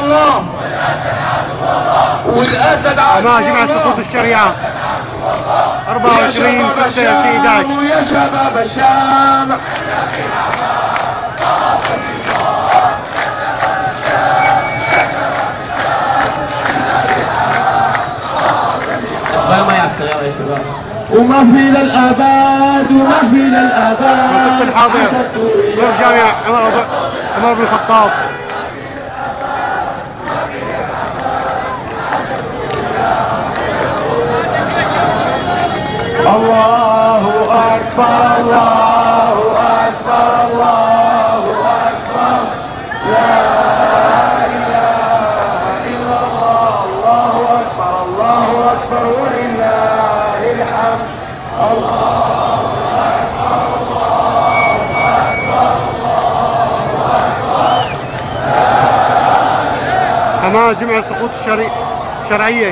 الله، والاسد عدو الله. جمع سقوط الشريعة 24 6 11. يا شباب الشام، اسمعوا معي على السيارة يا شباب. وما فينا الاباد، وما فينا الاباد. منطقة الحاضر نور جامع عمر بن الخطاب. الله أكبر، الله أكبر، الله أكبر، لا إله إلا الله. الله أكبر، الله أكبر، ولله الحمد. الله أكبر، الله أكبر، الله أكبر. أمام جمع سقوط الشرعية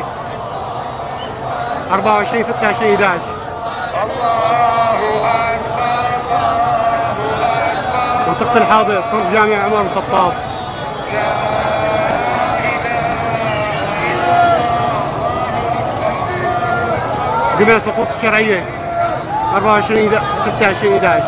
24 26 11. منطقة الحاضر طرق جامع عمر بن الخطاب. جمع سقوط الشرعية 24 26 11.